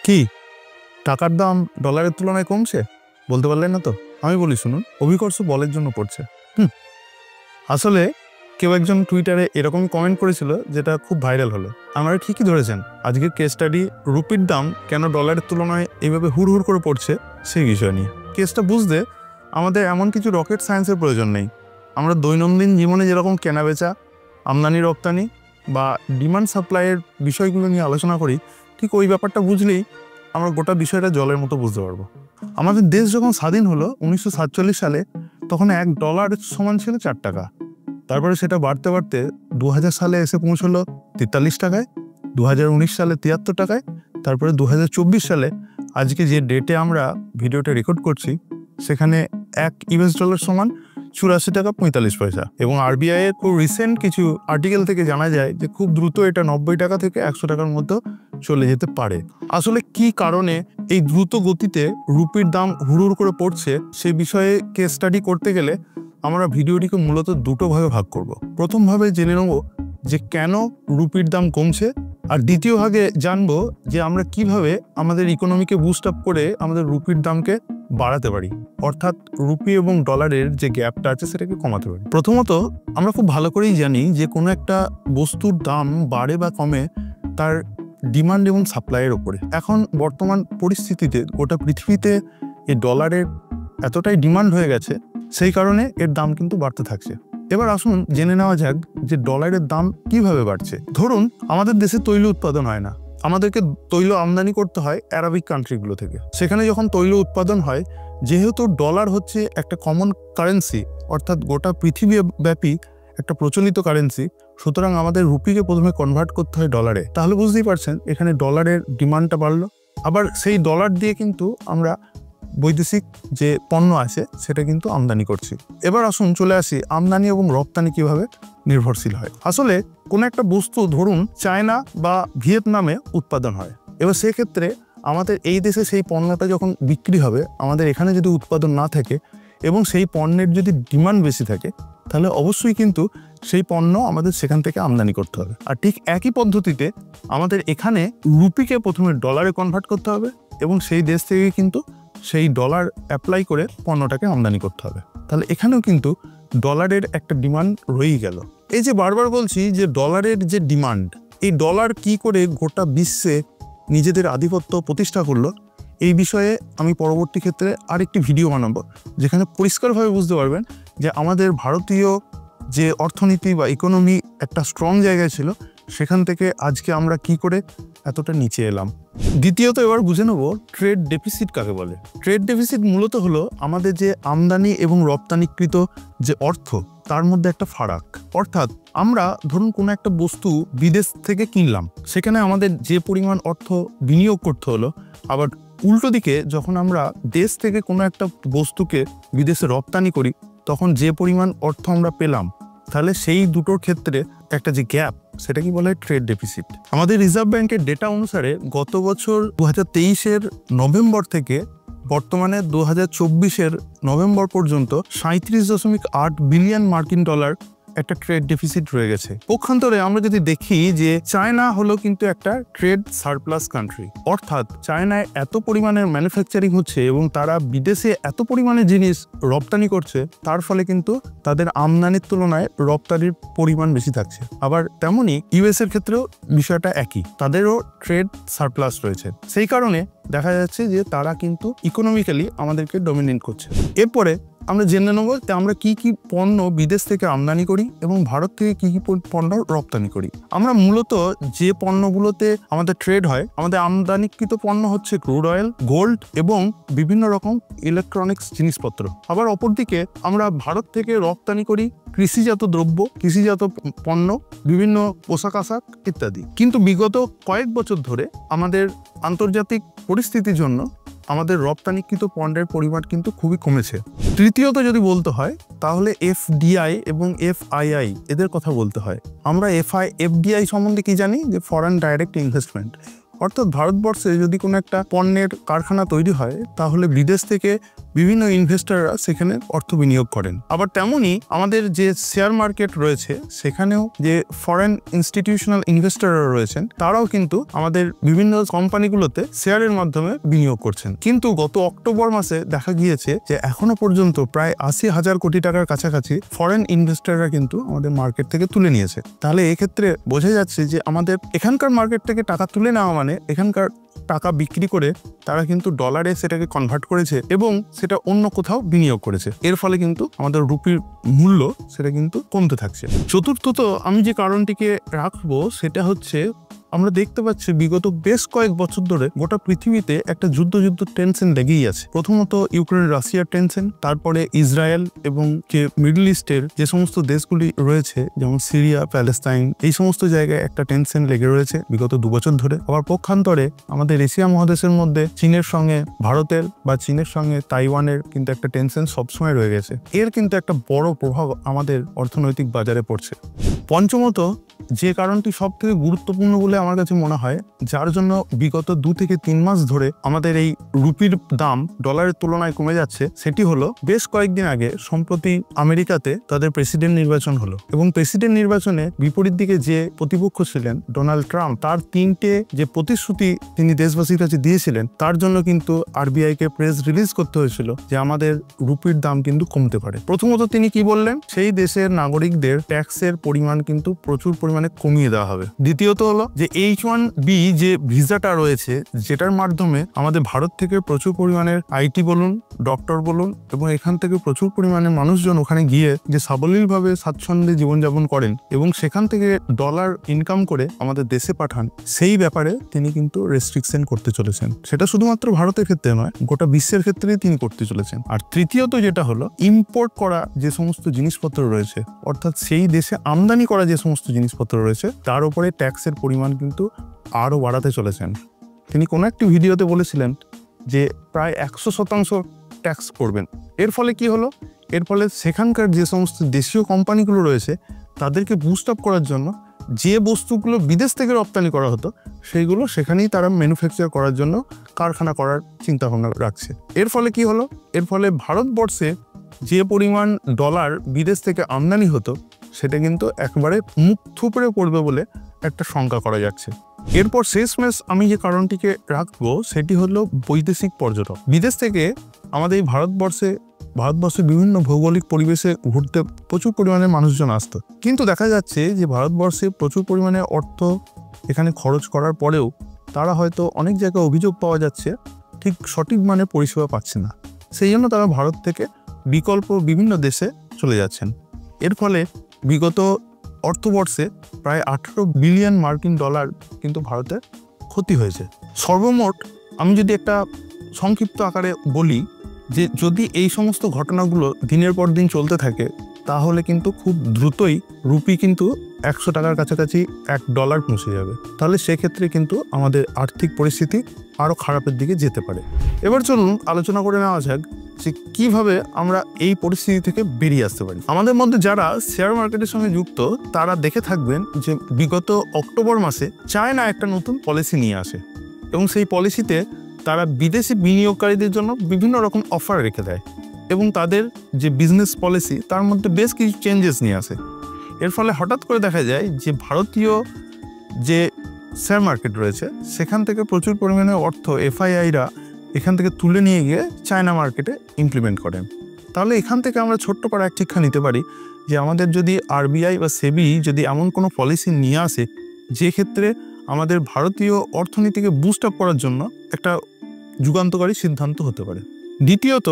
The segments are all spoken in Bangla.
কি টাকার দাম ডলারের তুলনায় কমছে? বলতে পারলেন না তো? আমি বলি শুনুন, অভিকর্ষ বলের জন্য পড়ছে। আসলে কেউ একজন টুইটারে এরকম কমেন্ট করেছিল যেটা খুব ভাইরাল হলো। আপনারা ঠিকই ধরেছেন, আজকের কেস স্টাডি রুপির দাম কেন ডলারের তুলনায় এইভাবে হুড় করে পড়ছে সেই বিষয় নিয়ে। কেসটা বুঝতে আমাদের এমন কিছু রকেট সায়েন্সের প্রয়োজন নেই। আমরা দৈনন্দিন জীবনে যেরকম কেনাবেচা, আমদানি রপ্তানি বা ডিমান্ড সাপ্লাইয়ের বিষয়গুলো নিয়ে আলোচনা করি, ঠিক ওই ব্যাপারটা বুঝলেই আমরা গোটা বিষয়টা জলের মতো বুঝতে পারবো। আমাদের দেশ যখন স্বাধীন হলো 1947 সালে, তখন $1 সমান ছিল 4 টাকা। তারপরে সেটা বাড়তে বাড়তে 2000 সালে এসে পৌঁছলো 43 টাকায়, 2019 সালে 73 টাকায়, তারপরে 2024 সালে আজকে যে ডেটে আমরা ভিডিওটা রেকর্ড করছি সেখানে $1 সমান 84 টাকা 45 পয়সা। এবং আরবিআই এর খুব রিসেন্ট কিছু আর্টিকেল থেকে জানা যায় যে খুব দ্রুত এটা 90 টাকা থেকে 100 টাকার মধ্যে চলে যেতে পারে। আসলে কি কারণে এই দ্রুত গতিতে রুপির দাম হুড় করে পড়ছে সেই বিষয়ে কেস স্টাডি করতে গেলে আমরা ভিডিওটিকে মূলত দুটো ভাগে ভাগ করব। প্রথম ভাবে জেনে নেব যে কেন রুপির দাম কমছে, আর দ্বিতীয় ভাগে জানবো যে আমরা কিভাবে আমাদের ইকোনমিকে বুস্ট আপ করে আমাদের রুপির দামকে বাড়াতে পারি, অর্থাৎ রুপি এবং ডলারের যে গ্যাপটা আছে সেটাকে কমাতে পারি। প্রথমত আমরা খুব ভালো করেই জানি যে কোনো একটা বস্তুর দাম বাড়ে বা কমে তার ডিমান্ড এবং সাপ্লাইয়ের ওপরে। এখন বর্তমান পরিস্থিতিতে গোটা পৃথিবীতে এই ডলারের এতটাই ডিমান্ড হয়ে গেছে, সেই কারণে এর দাম কিন্তু বাড়তে থাকছে। এবার আসুন জেনে নেওয়া যাক যে ডলারের দাম কিভাবে বাড়ছে। ধরুন আমাদের দেশে তৈল উৎপাদন হয় না, আমাদেরকে তৈল আমদানি করতে হয় আরবিক কান্ট্রিগুলো থেকে। সেখানে যখন তৈল উৎপাদন হয়, যেহেতু ডলার হচ্ছে একটা কমন কারেন্সি, অর্থাৎ গোটা পৃথিবী ব্যাপী একটা প্রচলিত কারেন্সি, সুতরাং আমাদের রুপিকে প্রথমে কনভার্ট করতে হয় ডলারে। তাহলে বুঝতেই পারছেন এখানে ডলারের ডিমান্ডটা বাড়লো। আবার সেই ডলার দিয়ে কিন্তু আমরা বৈদেশিক যে পণ্য আছে সেটা কিন্তু আমদানি করছি। এবার আসুন চলে আসি আমদানি এবং রপ্তানি কিভাবে নির্ভরশীল হয়। আসলে কোনো একটা বস্তু ধরুন চায়না বা ভিয়েতনামে উৎপাদন হয়, এবার সেক্ষেত্রে আমাদের এই দেশে সেই পণ্যটা যখন বিক্রি হবে, আমাদের এখানে যদি উৎপাদন না থাকে এবং সেই পণ্যের যদি ডিমান্ড বেশি থাকে, তাহলে অবশ্যই কিন্তু সেই পণ্য আমাদের সেখান থেকে আমদানি করতে হবে। আর ঠিক একই পদ্ধতিতে আমাদের এখানে রুপিকে প্রথমে ডলারে কনভার্ট করতে হবে এবং সেই দেশ থেকে কিন্তু সেই ডলার অ্যাপ্লাই করে পণ্যটাকে আমদানি করতে হবে। তাহলে এখানেও কিন্তু ডলারের একটা ডিমান্ড রয়েই গেল। এই যে বারবার বলছি যে ডলারের যে ডিমান্ড, এই ডলার কি করে গোটা বিশ্বে নিজেদের আধিপত্য প্রতিষ্ঠা করলো, এই বিষয়ে আমি পরবর্তী ক্ষেত্রে আরেকটি ভিডিও বানাবো, যেখানে পরিষ্কারভাবে বুঝতে পারবেন যে আমাদের ভারতীয় যে অর্থনীতি বা ইকোনমি একটা স্ট্রং জায়গায় ছিল, সেখান থেকে আজকে আমরা কি করে এতটা নিচে এলাম। দ্বিতীয়ত এবার বুঝে নেব ট্রেড ডেফিসিট কাকে বলে। ট্রেড ডেফিসিট মূলত হলো আমাদের যে আমদানি এবং রপ্তানিকৃত যে অর্থ তার মধ্যে একটা ফারাক। অর্থাৎ আমরা ধরুন কোনো একটা বস্তু বিদেশ থেকে কিনলাম, সেখানে আমাদের যে পরিমাণ অর্থ বিনিয়োগ করতে হলো, আবার উল্টো দিকে যখন আমরা দেশ থেকে কোনো একটা বস্তুকে বিদেশে রপ্তানি করি তখন যে পরিমাণ অর্থ আমরা পেলাম, তাহলে সেই দুটোর ক্ষেত্রে একটা যে গ্যাপ, সেটা কি বলে ট্রেড ডেফিসিট। আমাদের রিজার্ভ ব্যাংকের ডেটা অনুসারে গত বছর 2023-এর নভেম্বর থেকে বর্তমানে 2024-এর নভেম্বর পর্যন্ত 37.8 বিলিয়ন মার্কিন ডলার একটা ট্রেড ডেফিসিট রয়ে গেছে। পক্ষান্তরে আমরা যদি দেখি যে চায়না হলো কিন্তু একটা ট্রেড সারপ্লাস কান্ট্রি, অর্থাৎ চায়নায় এত পরিমাণের ম্যানুফ্যাকচারিং হচ্ছে এবং তারা বিদেশে এত পরিমাণে জিনিস রপ্তানি করছে, তার ফলে কিন্তু তাদের আমদানির তুলনায় রপ্তানির পরিমাণ বেশি থাকছে। আবার তেমনি ইউএস এর ক্ষেত্রেও বিষয়টা একই, তাদেরও ট্রেড সারপ্লাস রয়েছে। সেই কারণে দেখা যাচ্ছে যে তারা কিন্তু ইকোনমিক্যালি আমাদেরকে ডমিনেট করছে। এরপরে আমরা জেনে নেব যে আমরা কি কি পণ্য বিদেশ থেকে আমদানি করি এবং ভারত থেকে কি কি পণ্য রপ্তানি করি। আমরা মূলত যে পণ্যগুলোতে আমাদের ট্রেড হয়, আমাদের আমদানিকৃত পণ্য হচ্ছে ক্রুড অয়েল, গোল্ড এবং বিভিন্ন রকম ইলেকট্রনিক্স জিনিসপত্র। আবার অপরদিকে আমরা ভারত থেকে রপ্তানি করি কৃষিজাত দ্রব্য, কৃষিজাত পণ্য, বিভিন্ন পোশাক আশাক ইত্যাদি। কিন্তু বিগত কয়েক বছর ধরে আমাদের আন্তর্জাতিক পরিস্থিতির জন্য আমাদের রপ্তানিকৃত পণ্যের পরিমাণ কিন্তু খুবই কমেছে। তৃতীয়ত যদি বলতে হয় তাহলে এফডিআই এবং এফআইআই এদের কথা বলতে হয়। আমরা এফডিআই সম্বন্ধে কি জানি যে ফরেন ডাইরেক্ট ইনভেস্টমেন্ট, অর্থাৎ ভারতবর্ষে যদি কোনো একটা পণ্যের কারখানা তৈরি হয় তাহলে বিদেশ থেকে বিভিন্ন ইনভেস্টররা সেখানে অর্থ বিনিয়োগ করেন। আবার তেমনই আমাদের যে শেয়ার মার্কেট রয়েছে সেখানেও যে ফরেন ইনস্টিটিউশনাল ইনভেস্টররা রয়েছেন তারাও কিন্তু আমাদের বিভিন্ন কোম্পানিগুলোতে শেয়ারের মাধ্যমে বিনিয়োগ করছেন। কিন্তু গত অক্টোবর মাসে দেখা গিয়েছে যে এখনো পর্যন্ত প্রায় 80,000 কোটি টাকার কাছাকাছি ফরেন ইনভেস্টররা কিন্তু আমাদের মার্কেট থেকে তুলে নিয়েছে। তাহলে এক্ষেত্রে বোঝা যাচ্ছে যে আমাদের এখানকার মার্কেট থেকে টাকা তুলে নেওয়া মানে এখানকার টাকা বিক্রি করে তারা কিন্তু ডলারে সেটাকে কনভার্ট করেছে এবং সেটা অন্য কোথাও বিনিয়োগ করেছে। এর ফলে কিন্তু আমাদের রুপির মূল্য সেটা কিন্তু কমতে থাকছে। চতুর্থত আমি যে কারণটিকে রাখবো সেটা হচ্ছে আমরা দেখতে পাচ্ছি বিগত বেশ কয়েক বছর ধরে গোটা পৃথিবীতে একটা যুদ্ধ টেনশন লেগেই আছে। প্রথমত ইউক্রেন রাশিয়ার টেনশন, তারপরে ইসরায়েল এবং যে মিডল ইস্টের যে সমস্ত দেশগুলি রয়েছে যেমন সিরিয়া, প্যালেস্তাইন, এই সমস্ত জায়গায় একটা টেনশন লেগে রয়েছে বিগত 2 বছর ধরে। আবার পক্ষান্তরে আমাদের এশিয়া মহাদেশের মধ্যে চীনের সঙ্গে ভারতের বা চীনের সঙ্গে তাইওয়ানের কিন্তু একটা টেনশন সবসময় রয়ে গেছে। এর কিন্তু একটা বড় প্রভাব আমাদের অর্থনৈতিক বাজারে পড়ছে। পঞ্চমত যে কারণটি সব থেকে গুরুত্বপূর্ণ বলে আমার কাছে মনে হয়, যার জন্য বিগত 2 থেকে 3 মাস ধরে আমাদের এই রুপির দাম ডলারের তুলনায় কমে যাচ্ছে, সেটি হলো বেশ কয়েকদিন আগে সম্প্রতি আমেরিকাতে তাদের প্রেসিডেন্ট নির্বাচন হলো এবং প্রেসিডেন্ট নির্বাচনে বিপরীত দিকে যে প্রতিপক্ষ ছিলেন ডোনাল্ড ট্রাম্প, তার 3টে যে প্রতিশ্রুতি তিনি দেশবাসীর কাছে দিয়েছিলেন তার জন্য কিন্তু আরবিআইকে প্রেস রিলিজ করতে হয়েছিল যে আমাদের রুপির দাম কিন্তু কমতে পারে। প্রথমত তিনি কি বললেন, সেই দেশের নাগরিকদের ট্যাক্সের পরিমাণ কিন্তু প্রচুর পরিমাণে কমিয়ে দেওয়া হবে। দ্বিতীয়ত হলো যে H1B যে ভিসাটা রয়েছে যেটার মাধ্যমে আমাদের ভারত থেকে প্রচুর পরিমাণের আইটি বলুন, ডক্টর বলুন এবং এখান থেকে প্রচুর পরিমাণে মানুষজন ওখানে গিয়ে যে সাবলীলভাবে স্বাচ্ছন্দ্যে জীবনযাপন করেন এবং সেখান থেকে ডলার ইনকাম করে আমাদের দেশে পাঠান, সেই ব্যাপারে তিনি কিন্তু রেস্ট্রিকশন করতে চলেছেন। সেটা শুধুমাত্র ভারতের ক্ষেত্রে নয়, গোটা বিশ্বের ক্ষেত্রেই তিনি করতে চলেছেন। আর তৃতীয়ত যেটা হলো ইম্পোর্ট করা যে সমস্ত জিনিসপত্র রয়েছে, অর্থাৎ সেই দেশে আমদানি করা যে সমস্ত জিনিসপত্র রয়েছে তার উপরে ট্যাক্সের পরিমাণ কিন্তু আরও বাড়াতে চলেছেন। তিনি কোনো একটি ভিডিওতে বলেছিলেন যে প্রায় 100% ট্যাক্স করবেন। এর ফলে কি হলো, এর ফলে সেখানকার যে সমস্ত দেশীয় কোম্পানিগুলো রয়েছে তাদেরকে বুস্ট আপ করার জন্য যে বস্তুগুলো বিদেশ থেকে রপ্তানি করা হতো সেইগুলো সেখানেই তারা ম্যানুফ্যাকচার করার জন্য কারখানা করার চিন্তাভাবনা রাখছে। এর ফলে কি হলো, এর ফলে ভারতবর্ষে যে পরিমাণ ডলার বিদেশ থেকে আমদানি হতো সেটা কিন্তু একবারে মুখ থুবড়ে পড়বে বলে একটা শঙ্কা করা যাচ্ছে। এরপর শেষমেশ আমি যে কারণটিকে রাখবো সেটি হলো বৈদেশিক পর্যটক। বিদেশ থেকে আমাদের এই ভারতবর্ষে বিভিন্ন ভৌগোলিক পরিবেশে ঘুরতে প্রচুর পরিমাণে মানুষজন আসতো, কিন্তু দেখা যাচ্ছে যে ভারতবর্ষে প্রচুর পরিমাণে অর্থ এখানে খরচ করার পরেও তারা হয়তো অনেক জায়গায় অভিযোগ পাওয়া যাচ্ছে ঠিক সঠিক মানে পরিষেবা পাচ্ছে না। সেই জন্য তারা ভারত থেকে বিকল্প বিভিন্ন দেশে চলে যাচ্ছেন। এর ফলে বিগত অর্থবর্ষে প্রায় 18 বিলিয়ন মার্কিন ডলার কিন্তু ভারতের ক্ষতি হয়েছে। সর্বমোট আমি যদি একটা সংক্ষিপ্ত আকারে বলি যে যদি এই সমস্ত ঘটনাগুলো দিনের পর দিন চলতে থাকে তাহলে কিন্তু খুব দ্রুতই রুপি কিন্তু 100 টাকার কাছাকাছি $1 পৌঁছে যাবে। তাহলে সেক্ষেত্রে কিন্তু আমাদের আর্থিক পরিস্থিতি আরও খারাপের দিকে যেতে পারে। এবার চলুন আলোচনা করে নেওয়া যাক যে কীভাবে আমরা এই পরিস্থিতি থেকে বেরিয়ে আসতে পারি। আমাদের মধ্যে যারা শেয়ার মার্কেটের সঙ্গে যুক্ত তারা দেখে থাকবেন যে বিগত অক্টোবর মাসে চায়না একটা নতুন পলিসি নিয়ে আসে এবং সেই পলিসিতে তারা বিদেশি বিনিয়োগকারীদের জন্য বিভিন্ন রকম অফার রেখে দেয় এবং তাদের যে বিজনেস পলিসি তার মধ্যে বেশ কিছু চেঞ্জেস নিয়ে আসে। এর ফলে হঠাৎ করে দেখা যায় যে ভারতীয় যে শেয়ার মার্কেট রয়েছে সেখান থেকে প্রচুর পরিমাণে অর্থ এফআইআইরা এখান থেকে তুলে নিয়ে গিয়ে চায়না মার্কেটে ইমপ্লিমেন্ট করেন। তাহলে এখান থেকে আমরা ছোট্ট করে এক শিক্ষা নিতে পারি যে আমাদের যদি আরবিআই বা সেবি যদি এমন কোনো পলিসি নিয়ে আসে যে ক্ষেত্রে আমাদের ভারতীয় অর্থনীতিকে বুস্ট আপ করার জন্য একটা যুগান্তকারী সিদ্ধান্ত হতে পারে। দ্বিতীয়ত,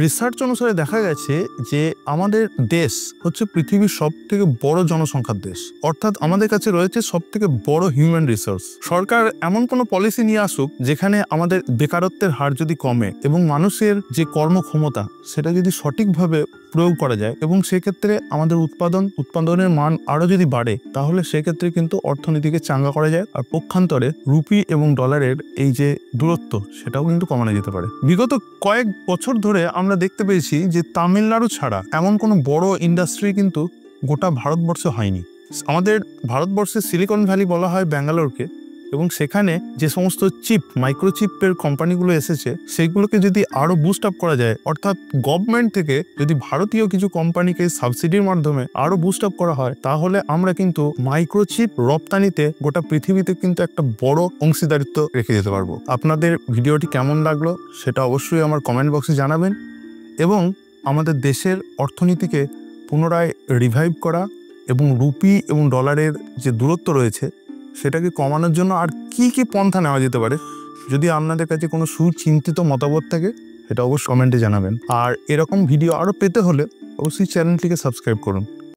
রিসার্চ অনুসারে দেখা গেছে যে আমাদের দেশ হচ্ছে পৃথিবীর সবথেকে বড় জনসংখ্যার দেশ, অর্থাৎ আমাদের কাছে রয়েছে সবথেকে বড় হিউম্যান রিসোর্স। সরকার এমন কোনো পলিসি নিয়ে আসুক যেখানে আমাদের বেকারত্বের হার যদি কমে এবং মানুষের যে কর্মক্ষমতা সেটা যদি সঠিকভাবে প্রয়োগ করা যায় এবং সেক্ষেত্রে আমাদের উৎপাদনের মান আরও যদি বাড়ে তাহলে সেক্ষেত্রে কিন্তু অর্থনীতিকে চাঙ্গা করা যায় আর পক্ষান্তরে রুপি এবং ডলারের এই যে দূরত্ব সেটাও কিন্তু কমানো যেতে পারে। বিগত কয়েক বছর ধরে আমরা দেখতে পেয়েছি যে তামিলনাড়ু ছাড়া এমন কোনো বড় ইন্ডাস্ট্রি কিন্তু গোটা ভারতবর্ষে হয়নি। আমাদের ভারতবর্ষের সিলিকন ভ্যালি বলা হয় ব্যাঙ্গালোরকে, এবং সেখানে যে সমস্ত চিপ মাইক্রোচিপের কোম্পানিগুলো এসেছে সেগুলোকে যদি আরো বুস্ট আপ করা যায়, অর্থাৎ গভর্নমেন্ট থেকে যদি ভারতীয় কিছু কোম্পানিকে সাবসিডির মাধ্যমে আরো বুস্ট আপ করা হয়, তাহলে আমরা কিন্তু মাইক্রোচিপ রপ্তানিতে গোটা পৃথিবীতে কিন্তু একটা বড় অংশীদারিত্ব রেখে যেতে পারবো। আপনাদের ভিডিওটি কেমন লাগলো সেটা অবশ্যই আমার কমেন্ট বক্সে জানাবেন এবং আমাদের দেশের অর্থনীতিকে পুনরায় রিভাইভ করা এবং রুপি এবং ডলারের যে দূরত্ব রয়েছে সেটাকে কমানোর জন্য আর কি কি পন্থা নেওয়া যেতে পারে, যদি আপনাদের কাছে কোনো সুচিন্তিত মতামত থাকে সেটা অবশ্যই কমেন্টে জানাবেন। আর এরকম ভিডিও আরও পেতে হলে অবশ্যই চ্যানেলটিকে সাবস্ক্রাইব করুন।